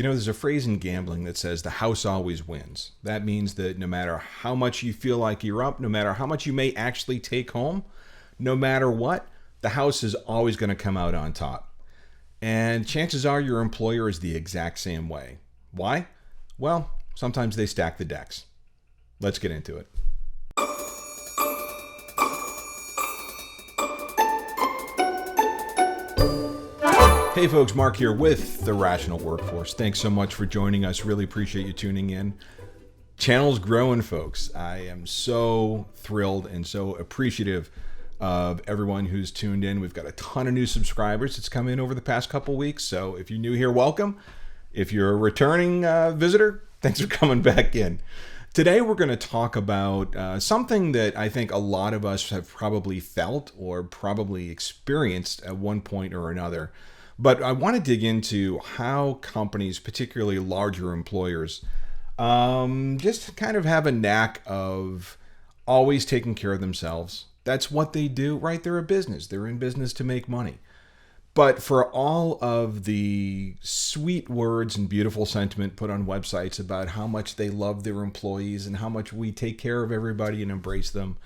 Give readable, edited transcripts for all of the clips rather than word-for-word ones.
There's a phrase in gambling that says the house always wins. That means that no matter how much you feel like you're up, no matter how much you may actually take home, no matter what, the house is always going to come out on top. And chances are your employer is the exact same way. Why? Well, sometimes they stack the decks. Let's get into it. Hey folks, Mark here with The Rational Workforce. Thanks so much for joining us. Really appreciate you tuning in. Channel's growing, folks. I am so thrilled and so appreciative of everyone who's tuned in. We've got a ton of new subscribers that's come in over the past couple weeks. So if you're new here, welcome. If you're a returning visitor, thanks for coming back in. Today we're going to talk about something that I think a lot of us have probably felt or probably experienced at one point or another. But I want to dig into how companies, particularly larger employers, just kind of have a knack of always taking care of themselves. That's what they do, right? They're a business. They're in business to make money. But for all of the sweet words and beautiful sentiment put on websites about how much they love their employees and how much we take care of everybody and embrace them,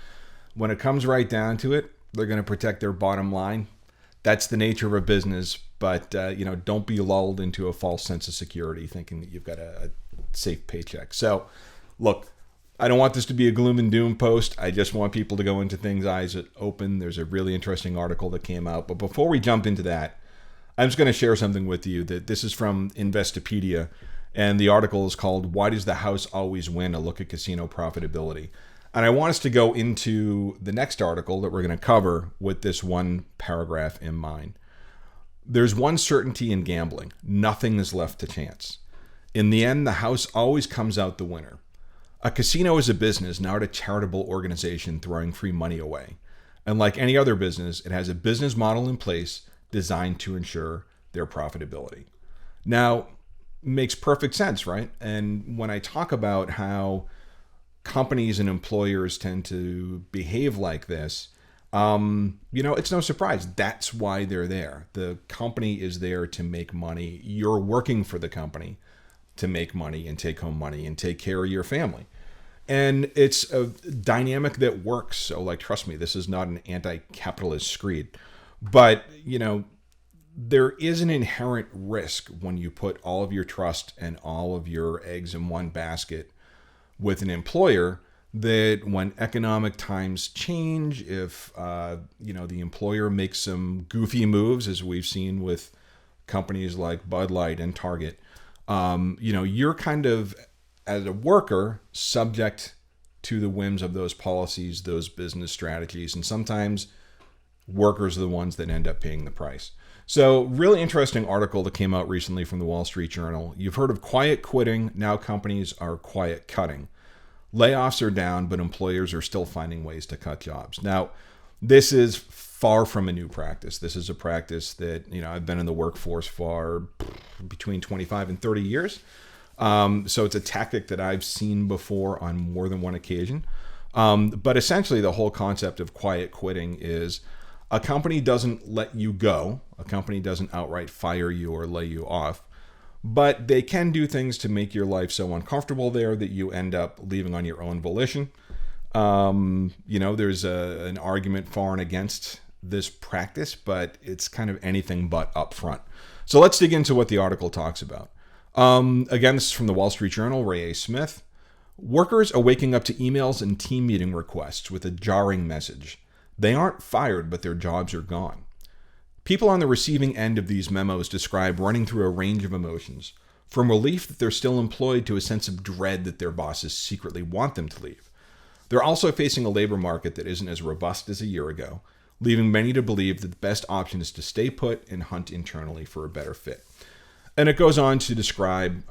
when it comes right down to it, they're going to protect their bottom line. That's the nature of a business, but don't be lulled into a false sense of security thinking that you've got a safe paycheck. So, look, I don't want this to be a gloom and doom post. I just want people to go into things eyes open. There's a really interesting article that came out. But before we jump into that, I'm just going to share something with you that this is from Investopedia, and the article is called "Why Does the House Always Win? A Look at Casino Profitability." And I want us to go into the next article that we're going to cover with this one paragraph in mind. There's one certainty in gambling. Nothing is left to chance. In the end, the house always comes out the winner. A casino is a business, not a charitable organization throwing free money away. And like any other business, it has a business model in place designed to ensure their profitability. Now, makes perfect sense, right? And when I talk about how companies and employers tend to behave like this, it's no surprise. That's why they're there. The company is there to make money. You're working for the company to make money and take home money and take care of your family. And it's a dynamic that works. So, trust me, this is not an anti-capitalist screed. But, there is an inherent risk when you put all of your trust and all of your eggs in one basket with an employer, that when economic times change, if the employer makes some goofy moves, as we've seen with companies like Bud Light and Target, you're kind of, as a worker, subject to the whims of those policies, those business strategies, and sometimes workers are the ones that end up paying the price. So, really interesting article that came out recently from the Wall Street Journal. You've heard of quiet quitting. Now companies are quiet cutting. Layoffs are down, but employers are still finding ways to cut jobs. Now, this is far from a new practice. This is a practice that, I've been in the workforce for between 25 and 30 years. So it's a tactic that I've seen before on more than one occasion. But essentially, the whole concept of quiet quitting is a company doesn't let you go. A company doesn't outright fire you or lay you off. But they can do things to make your life so uncomfortable there that you end up leaving on your own volition. There's an argument for and against this practice, but it's kind of anything but upfront. So let's dig into what the article talks about. Again, this is from the Wall Street Journal, Ray A. Smith. Workers are waking up to emails and team meeting requests with a jarring message. They aren't fired, but their jobs are gone. People on the receiving end of these memos describe running through a range of emotions, from relief that they're still employed to a sense of dread that their bosses secretly want them to leave. They're also facing a labor market that isn't as robust as a year ago, leaving many to believe that the best option is to stay put and hunt internally for a better fit. And it goes on to describe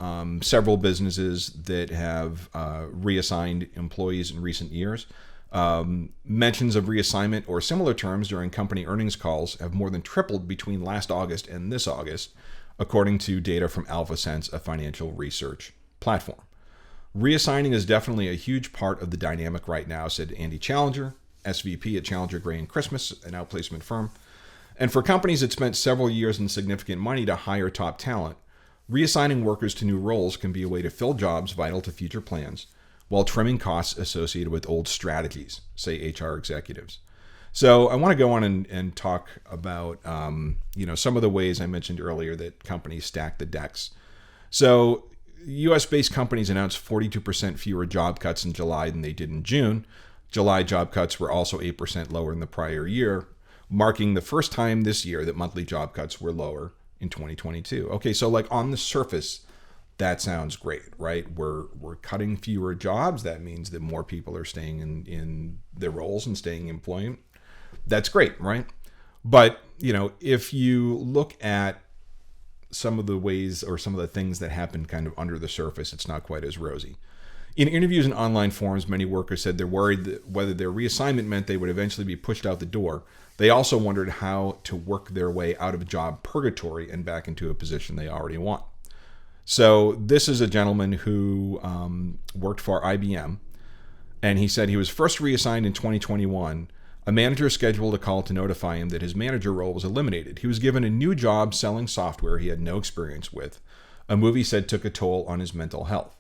several businesses that have reassigned employees in recent years. Mentions of reassignment or similar terms during company earnings calls have more than tripled between last August and this August, according to data from AlphaSense, a financial research platform. Reassigning is definitely a huge part of the dynamic right now, said Andy Challenger, SVP at Challenger Gray & Christmas, an outplacement firm. And for companies that spent several years and significant money to hire top talent, Reassigning workers to new roles can be a way to fill jobs vital to future plans while trimming costs associated with old strategies, say HR executives. So I want to go on and talk about some of the ways I mentioned earlier that companies stack the decks. So U.S.-based companies announced 42% fewer job cuts in July than they did in June. July job cuts were also 8% lower than the prior year, marking the first time this year that monthly job cuts were lower in 2022. Okay, so like on the surface, that sounds great, right? We're cutting fewer jobs. That means that more people are staying in their roles and staying in employment. That's great, right? But, if you look at some of the ways or some of the things that happen kind of under the surface, it's not quite as rosy. In interviews and online forums, many workers said they're worried that whether their reassignment meant they would eventually be pushed out the door. They also wondered how to work their way out of job purgatory and back into a position they already want. So this is a gentleman who worked for IBM, and he said he was first reassigned in 2021. A manager scheduled a call to notify him that his manager role was eliminated. He was given a new job selling software he had no experience with. A move he said took a toll on his mental health.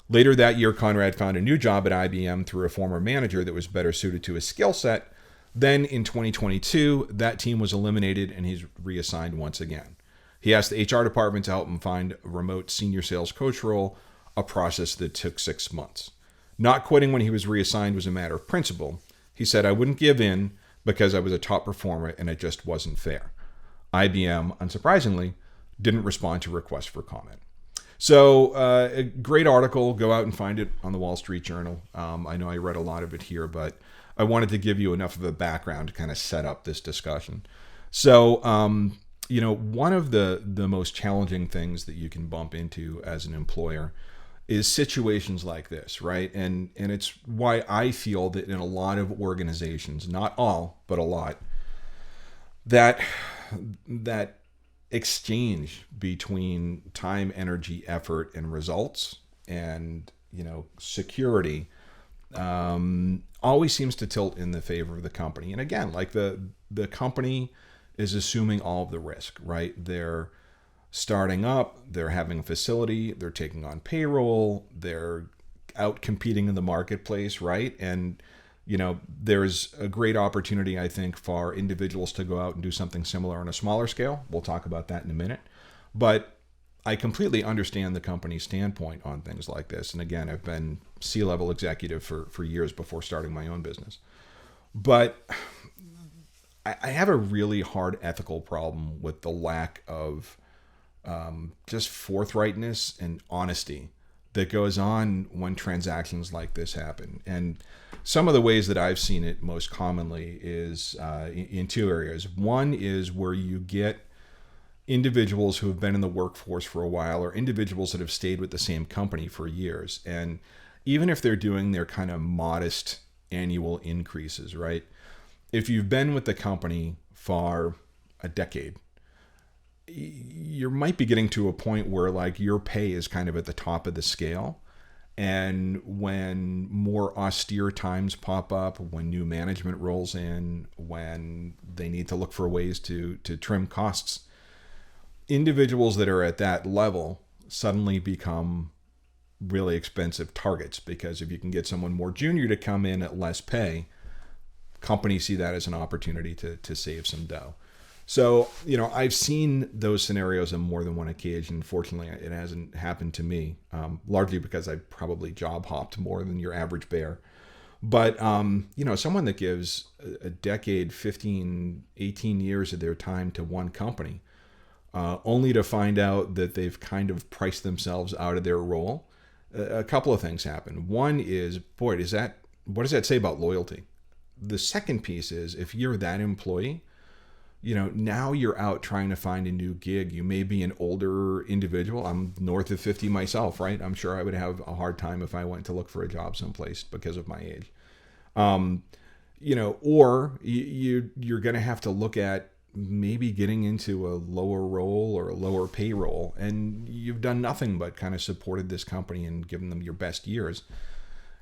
Later that year, Conrad found a new job at IBM through a former manager that was better suited to his skill set. Then in 2022, that team was eliminated and he's reassigned once again. He asked the HR department to help him find a remote senior sales coach role, a process that took 6 months. Not quitting when he was reassigned was a matter of principle. He said, I wouldn't give in because I was a top performer and it just wasn't fair. IBM, unsurprisingly, didn't respond to requests for comment. So a great article. Go out and find it on the Wall Street Journal. I know I read a lot of it here, but I wanted to give you enough of a background to kind of set up this discussion. So, one of the most challenging things that you can bump into as an employer is situations like this, right? And it's why I feel that in a lot of organizations, not all, but a lot, that exchange between time, energy, effort, and results and, security always seems to tilt in the favor of the company. And again, like the company is assuming all of the risk, right? They're starting up, they're having a facility, they're taking on payroll, they're out competing in the marketplace, right? And, there's a great opportunity, I think, for individuals to go out and do something similar on a smaller scale. We'll talk about that in a minute. But I completely understand the company's standpoint on things like this. And again, I've been C-level executive for years before starting my own business. But I have a really hard ethical problem with the lack of just forthrightness and honesty that goes on when transactions like this happen. And some of the ways that I've seen it most commonly is in two areas. One is where you get individuals who have been in the workforce for a while or individuals that have stayed with the same company for years. And even if they're doing their kind of modest annual increases, right? If you've been with the company for a decade, you might be getting to a point where like your pay is kind of at the top of the scale. And when more austere times pop up, when new management rolls in, when they need to look for ways to trim costs, individuals that are at that level suddenly become really expensive targets, because if you can get someone more junior to come in at less pay, companies see that as an opportunity to save some dough. So, I've seen those scenarios on more than one occasion. Fortunately, it hasn't happened to me, largely because I probably job hopped more than your average bear. But, someone that gives a decade, 15, 18 years of their time to one company, only to find out that they've kind of priced themselves out of their role, a couple of things happen. One is, boy, what does that say about loyalty? The second piece is, if you're that employee, now you're out trying to find a new gig. You may be an older individual. I'm north of 50 myself, right? I'm sure I would have a hard time if I went to look for a job someplace because of my age. Or you're going to have to look at maybe getting into a lower role or a lower payroll, and you've done nothing but kind of supported this company and given them your best years.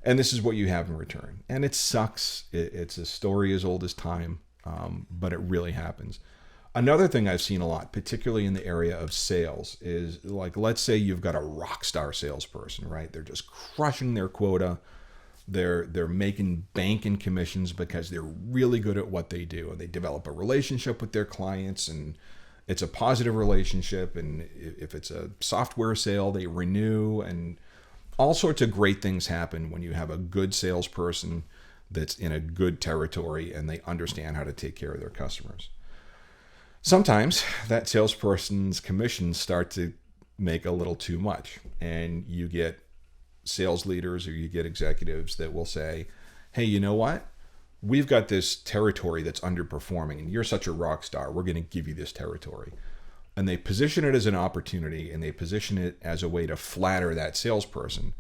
And this is what you have in return. And it sucks. It's a story as old as time. But it really happens. Another thing I've seen a lot, particularly in the area of sales, is like, let's say you've got a rock star salesperson, right? They're just crushing their quota. They're making bank and commissions because they're really good at what they do, and they develop a relationship with their clients, and it's a positive relationship. And if it's a software sale, they renew, and all sorts of great things happen when you have a good salesperson that's in a good territory and they understand how to take care of their customers. Sometimes that salesperson's commissions start to make a little too much, and you get sales leaders or you get executives that will say, hey, you know what? We've got this territory that's underperforming, and you're such a rock star. We're going to give you this territory. And they position it as an opportunity, and they position it as a way to flatter that salesperson.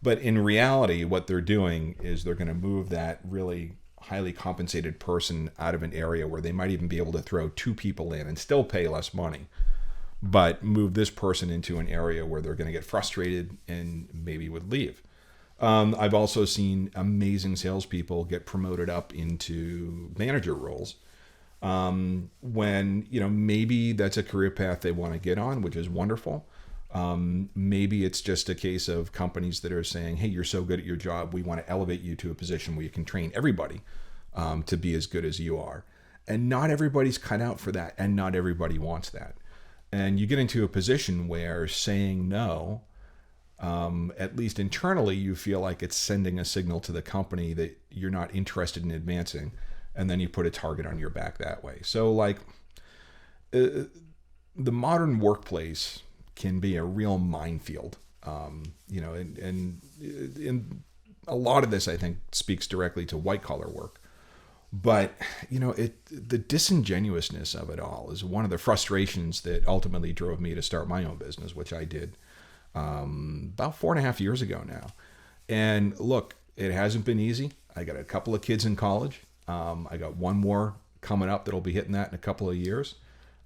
But in reality, what they're doing is they're going to move that really highly compensated person out of an area where they might even be able to throw two people in and still pay less money, but move this person into an area where they're going to get frustrated and maybe would leave. I've also seen amazing salespeople get promoted up into manager roles when, maybe that's a career path they want to get on, which is wonderful. Maybe it's just a case of companies that are saying, hey, you're so good at your job, we want to elevate you to a position where you can train everybody to be as good as you are. And not everybody's cut out for that, and not everybody wants that. And you get into a position where saying no, at least internally, you feel like it's sending a signal to the company that you're not interested in advancing, and then you put a target on your back that way. So the modern workplace can be a real minefield, and a lot of this, I think, speaks directly to white collar work. But, the disingenuousness of it all is one of the frustrations that ultimately drove me to start my own business, which I did about 4.5 years ago now. And look, it hasn't been easy. I got a couple of kids in college. I got one more coming up that'll be hitting that in a couple of years.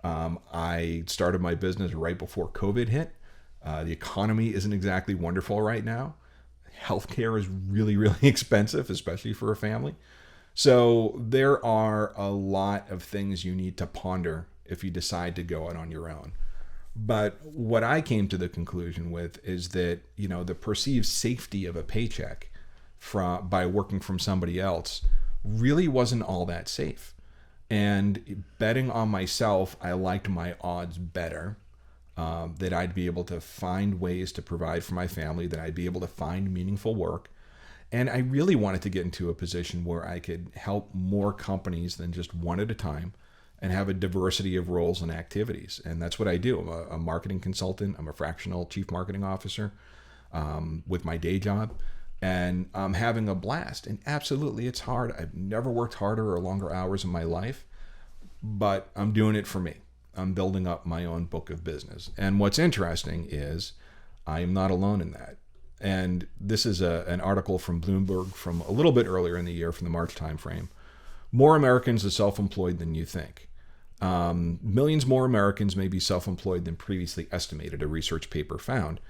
I started my business right before COVID hit. The economy isn't exactly wonderful right now. Healthcare is really, really expensive, especially for a family. So there are a lot of things you need to ponder if you decide to go out on your own. But what I came to the conclusion with is that, the perceived safety of a paycheck by working from somebody else really wasn't all that safe. And betting on myself, I liked my odds better, that I'd be able to find ways to provide for my family, that I'd be able to find meaningful work. And I really wanted to get into a position where I could help more companies than just one at a time and have a diversity of roles and activities. And that's what I do. I'm a marketing consultant. I'm a fractional chief marketing officer with my day job. And I'm having a blast. And absolutely, it's hard. I've never worked harder or longer hours in my life, but I'm doing it for me. I'm building up my own book of business. And what's interesting is I am not alone in that. And this is an article from Bloomberg from a little bit earlier in the year, from the March timeframe. More Americans are self-employed than you think. Millions more Americans may be self-employed than previously estimated, a research paper found.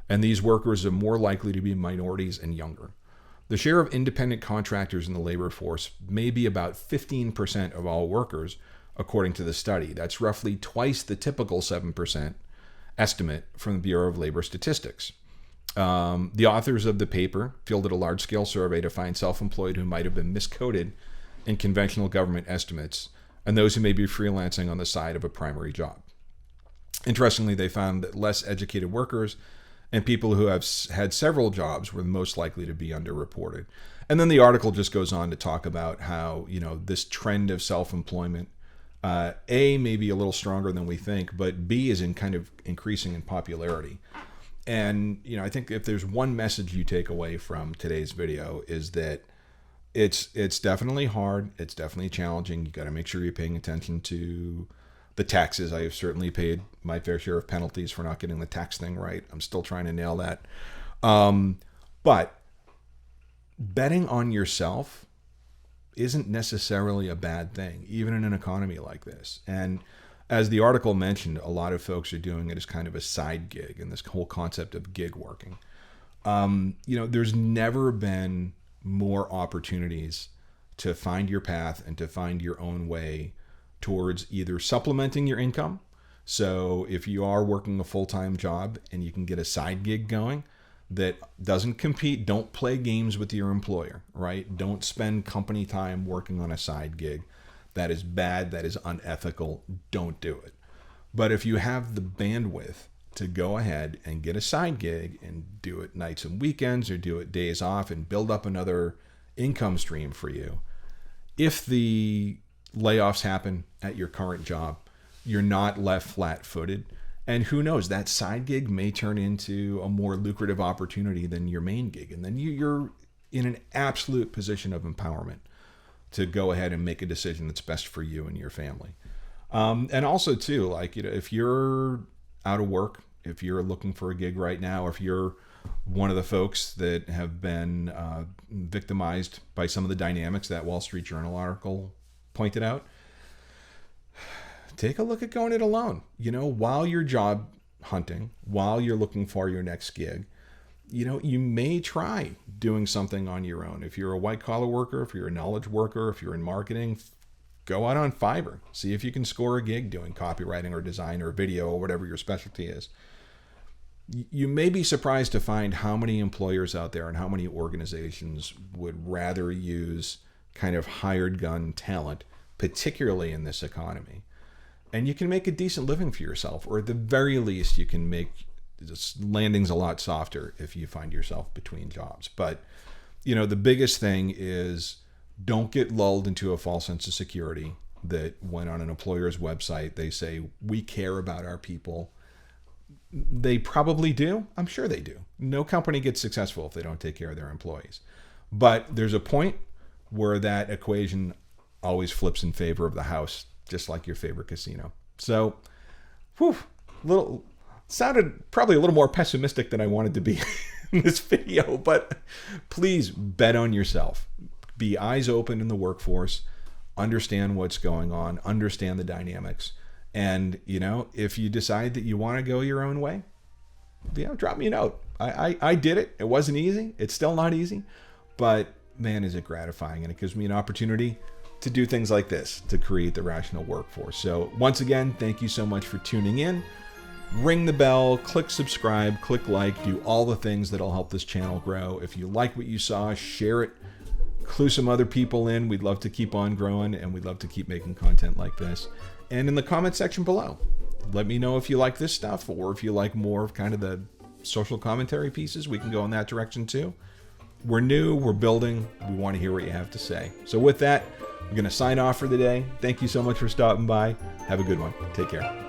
And these workers are more likely to be minorities and younger. The share of independent contractors in the labor force may be about 15% of all workers, according to the study. That's roughly twice the typical 7% estimate from the Bureau of Labor Statistics. The authors of the paper fielded a large-scale survey to find self-employed who might have been miscoded in conventional government estimates, and those who may be freelancing on the side of a primary job. Interestingly, they found that less educated workers and people who have had several jobs were the most likely to be underreported. And then the article just goes on to talk about how, this trend of self-employment, A, may be a little stronger than we think, but B, is kind of increasing in popularity. And, I think if there's one message you take away from today's video, is that it's definitely hard. It's definitely challenging. You got to make sure you're paying attention to the taxes. I have certainly paid my fair share of penalties for not getting the tax thing right. I'm still trying to nail that. But betting on yourself isn't necessarily a bad thing, even in an economy like this. And as the article mentioned, a lot of folks are doing it as kind of a side gig, and this whole concept of gig working. There's never been more opportunities to find your path and to find your own way towards either supplementing your income. So if you are working a full-time job and you can get a side gig going that doesn't compete, don't play games with your employer, right? Don't spend company time working on a side gig. That is bad. That is unethical. Don't do it. But if you have the bandwidth to go ahead and get a side gig and do it nights and weekends or do it days off and build up another income stream for you, if the layoffs happen at your current job, you're not left flat-footed. And who knows, that side gig may turn into a more lucrative opportunity than your main gig. And then you're in an absolute position of empowerment to go ahead and make a decision that's best for you and your family. And also too, like, you know, if you're out of work, if you're looking for a gig right now, or if you're one of the folks that have been victimized by some of the dynamics that Wall Street Journal article pointed out, take a look at going it alone. You know, while you're job hunting, while you're looking for your next gig, you know, you may try doing something on your own. If you're a white collar worker, if you're a knowledge worker, if you're in marketing, go out on Fiverr. See if you can score a gig doing copywriting or design or video or whatever your specialty is. You may be surprised to find how many employers out there and how many organizations would rather use kind of hired gun talent, particularly in this economy. And you can make a decent living for yourself, or at the very least, you can make landings a lot softer if you find yourself between jobs. But, you know, the biggest thing is don't get lulled into a false sense of security that when on an employer's website they say, we care about our people. They probably do. I'm sure they do. No company gets successful if they don't take care of their employees. But there's a point where that equation always flips in favor of the house, just like your favorite casino. So, sounded probably a little more pessimistic than I wanted to be in this video, but please bet on yourself. Be eyes open in the workforce, understand what's going on, understand the dynamics. And, you know, if you decide that you want to go your own way, you know, drop me a note. I did it. It wasn't easy. It's still not easy, but man, is it gratifying. And it gives me an opportunity to do things like this, to create the rational workforce. So once again, thank you so much for tuning in. Ring the bell, click subscribe, click like, do all the things that'll help this channel grow. If you like what you saw, share it, clue some other people in. We'd love to keep on growing, and we'd love to keep making content like this. And in the comment section below, let me know if you like this stuff, or if you like more of kind of the social commentary pieces. We can go in that direction too. We're new, we're building, we want to hear what you have to say. So with that, I'm going to sign off for the day. Thank you so much for stopping by. Have a good one. Take care.